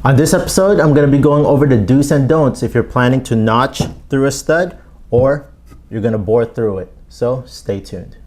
On this episode, I'm going to be going over the do's and don'ts if you're planning to notch through a stud or you're going to bore through it. So stay tuned.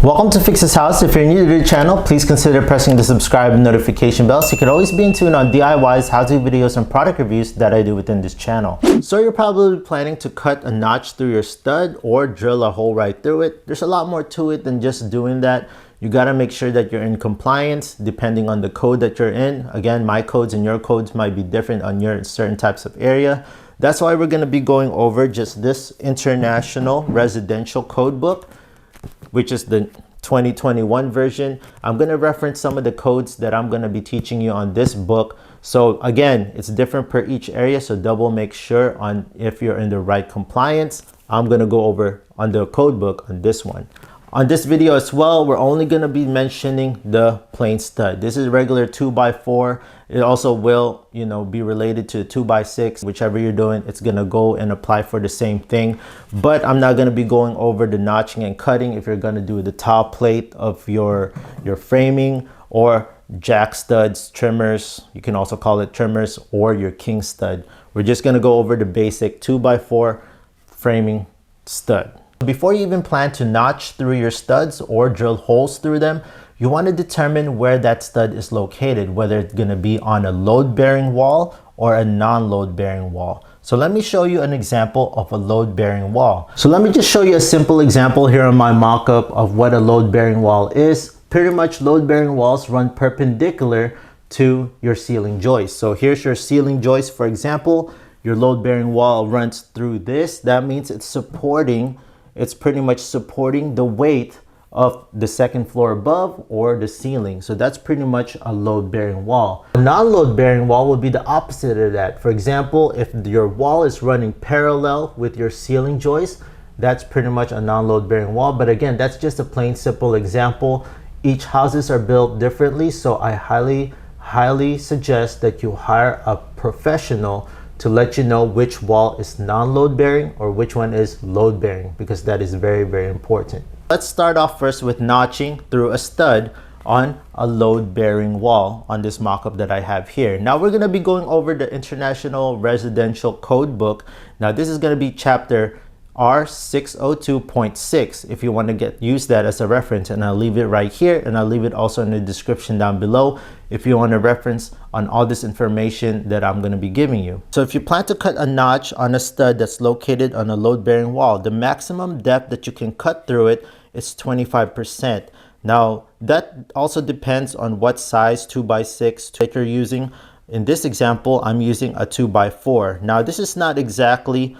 Welcome to Fix This House. If you're new to the channel, please consider pressing the subscribe and notification bell so you can always be in tune on DIYs, how-to videos, and product reviews that I do within this channel. So you're probably planning to cut a notch through your stud or drill a hole right through it. There's a lot more to it than just doing that. You got to make sure that you're in compliance depending on the code that you're in. Again, my codes and your codes might be different on your certain types of area. That's why we're going to be going over just this International Residential Code Book, which is the 2021 version. I'm going to reference some of the codes that I'm going to be teaching you on this book. So again, it's different per each area, so double make sure on if you're in the right compliance. I'm going to go over on the code book on this one. On this video as well, we're only going to be mentioning the plain stud. This is regular 2x4. It also will, be related to 2x6. Whichever you're doing, it's going to go and apply for the same thing. But I'm not going to be going over the notching and cutting if you're going to do the top plate of your framing or jack studs, trimmers. You can also call it trimmers, or your king stud. We're just going to go over the basic 2x4 framing stud. Before you even plan to notch through your studs or drill holes through them, you want to determine where that stud is located, whether it's going to be on a load-bearing wall or a non-load-bearing wall. So let me show you an example of a load-bearing wall. So let me just show you a simple example here on my mock-up of what a load-bearing wall is. Pretty much load-bearing walls run perpendicular to your ceiling joist. So here's your ceiling joist, for example. Your load-bearing wall runs through this. That means it's pretty much supporting the weight of the second floor above or the ceiling. So that's pretty much a load-bearing wall. A non-load-bearing wall would be the opposite of that. For example, if your wall is running parallel with your ceiling joist, that's pretty much a non-load-bearing wall. But again, that's just a plain simple example. Each houses are built differently, so I highly suggest that you hire a professional to let you know which wall is non-load bearing or which one is load bearing, because that is very, very important. Let's start off first with notching through a stud on a load bearing wall on this mock-up that I have here. Now we're going to be going over the International Residential Code Book. Now this is going to be chapter R602.6 if you want to use that as a reference, and I'll leave it right here, and I'll leave it also in the description down below if you want a reference on all this information that I'm going to be giving you. So if you plan to cut a notch on a stud that's located on a load-bearing wall, the maximum depth that you can cut through it is 25%. Now that also depends on what size 2x6 that you're using. In this example, I'm using a 2x4. Now this is not exactly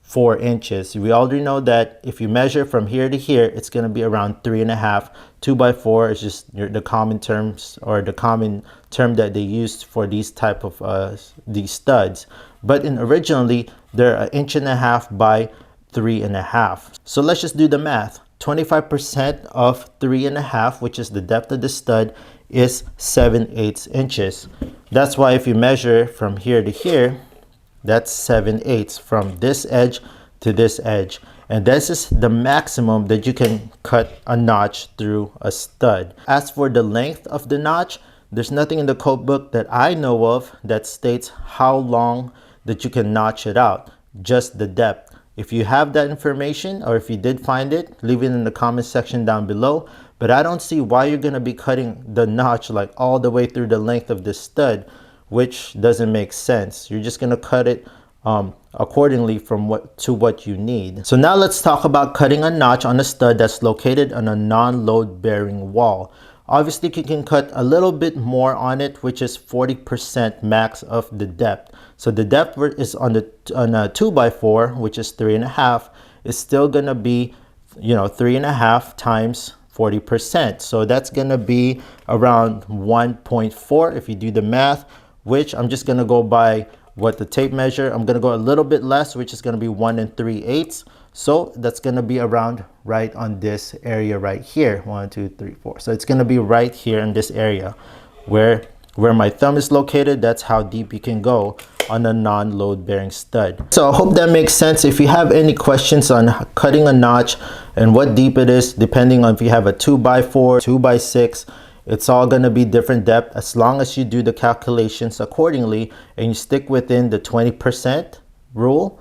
4 inches. We already know that if you measure from here to here, it's going to be around 3.5. 2x4 is just the common terms, or the common term that they used for these type of these studs. But originally they're 1.5 inches by 3.5. So let's just do the math. 25% of 3.5, which is the depth of the stud, is 7/8 inches. That's why if you measure from here to here, that's 7/8 from this edge to this edge. And this is the maximum that you can cut a notch through a stud. As for the length of the notch, there's nothing in the code book that I know of that states how long that you can notch it out, just the depth. If you have that information, or if you did find it, leave it in the comment section down below. But I don't see why you're going to be cutting the notch like all the way through the length of the stud, which doesn't make sense. You're just going to cut it accordingly from what you need. So now let's talk about cutting a notch on a stud that's located on a non-load bearing wall. Obviously you can cut a little bit more on it, which is 40% max of the depth. So the depth is on a 2x4, which is 3.5, is still gonna be 3.5 times 40%. So that's gonna be around 1.4 if you do the math, which I'm just gonna go by what the tape measure. I'm gonna go a little bit less, which is gonna be 1 3/8. So that's gonna be around right on this area right here. 1, 2, 3, 4. So it's gonna be right here in this area where my thumb is located. That's how deep you can go on a non-load bearing stud. So I hope that makes sense. If you have any questions on cutting a notch and what deep it is, depending on if you have a 2x4, 2x6, it's all going to be different depth, as long as you do the calculations accordingly and you stick within the 20% rule.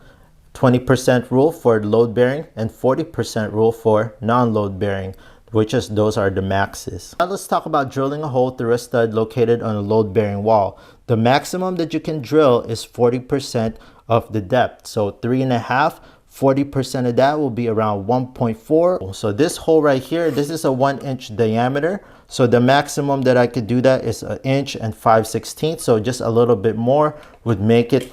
20% rule for load bearing and 40% rule for non-load bearing, which is those are the maxes. Now let's talk about drilling a hole through a stud located on a load bearing wall. The maximum that you can drill is 40% of the depth. So 3.5, 40% of that will be around 1.4. So this hole right here, this is a 1-inch diameter. So the maximum that I could do that is 1 inch and 5/16. So just a little bit more would make it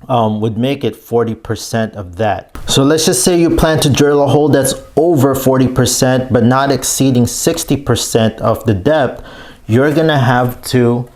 40% of that. So let's just say you plan to drill a hole that's over 40% but not exceeding 60% of the depth. You're gonna have to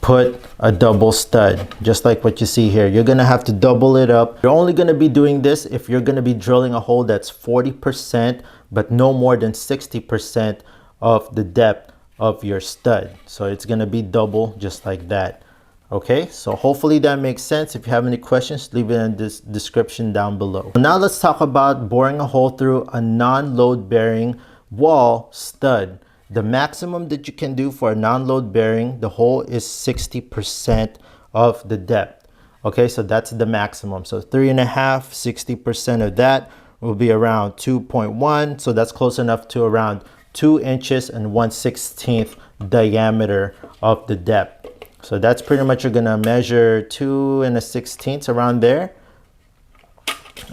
put a double stud, just like what you see here. You're gonna have to double it up. You're only gonna be doing this if you're gonna be drilling a hole that's 40% but no more than 60% of the depth of your stud. So it's gonna be double, just like that. Okay, so hopefully that makes sense. If you have any questions, leave it in this description down below. Now let's talk about boring a hole through a non-load bearing wall stud. The maximum that you can do for a non-load bearing, the hole is 60% of the depth. Okay, so that's the maximum. So 3.5, 60% of that will be around 2.1. So that's close enough to around 2 inches and 1/16 diameter of the depth. So that's pretty much, you're gonna measure 2 1/16 around there.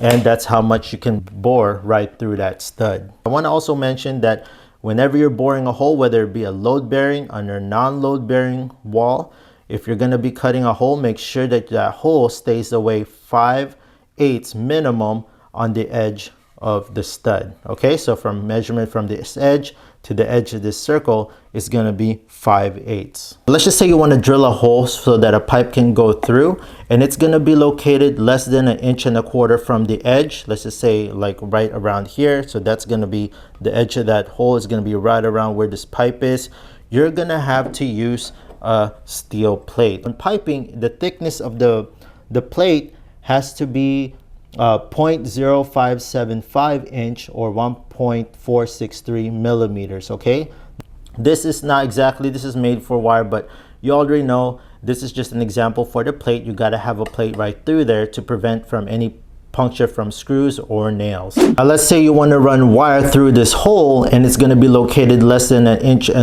And that's how much you can bore right through that stud. I wanna also mention that whenever you're boring a hole, whether it be a load bearing or a non-load bearing wall, if you're gonna be cutting a hole, make sure that that hole stays away 5/8 minimum on the edge of the stud. Okay, so from measurement from this edge to the edge of this circle is going to be 5/8. Let's just say you want to drill a hole so that a pipe can go through, and it's going to be located less than 1.25 inches from the edge. Let's just say like right around here. So that's going to be the edge of that hole is going to be right around where this pipe is. You're going to have to use a steel plate. When piping, the thickness of the plate has to be 0.0575 inch or 1.463 millimeters. Okay, this is not exactly, this is made for wire, but you already know this is just an example for the plate. You got to have a plate right through there to prevent from any puncture from screws or nails. Now let's say you want to run wire through this hole and it's going to be located less than 1.25 inches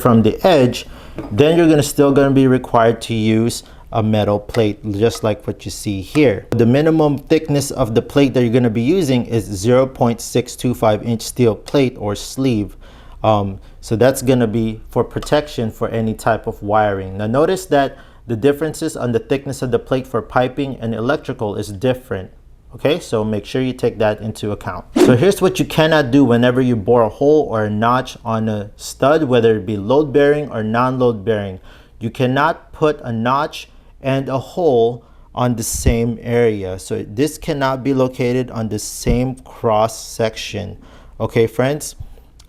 from the edge. Then you're still going to be required to use a metal plate, just like what you see here. The minimum thickness of the plate that you're going to be using is 0.625 inch steel plate or sleeve. So that's going to be for protection for any type of wiring. Now notice that the differences on the thickness of the plate for piping and electrical is different. Okay, so make sure you take that into account. So here's what you cannot do whenever you bore a hole or a notch on a stud, whether it be load bearing or non-load bearing. You cannot put a notch and a hole on the same area. So this cannot be located on the same cross section. Okay, friends?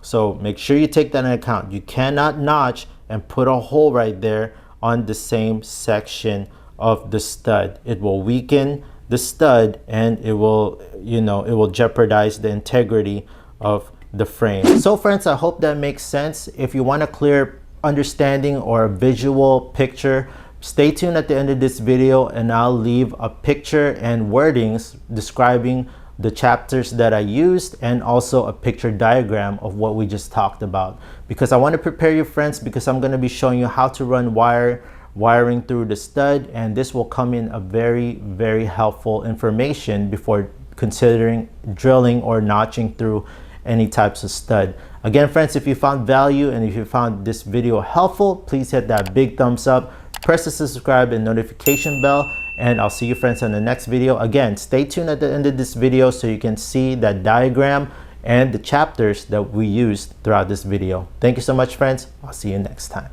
So make sure you take that into account. You cannot notch and put a hole right there on the same section of the stud. It will weaken the stud and it will, it will jeopardize the integrity of the frame. So friends, I hope that makes sense. If you want a clear understanding or a visual picture, stay tuned at the end of this video and I'll leave a picture and wordings describing the chapters that I used and also a picture diagram of what we just talked about, because I want to prepare you friends, because I'm going to be showing you how to run wiring through the stud, and this will come in a very helpful information before considering drilling or notching through any types of stud. Again friends, if you found value and if you found this video helpful, please hit that big thumbs up, press the subscribe and notification bell, and I'll see you friends in the next video. Again, stay tuned at the end of this video so you can see that diagram and the chapters that we used throughout this video. Thank you so much friends. I'll see you next time.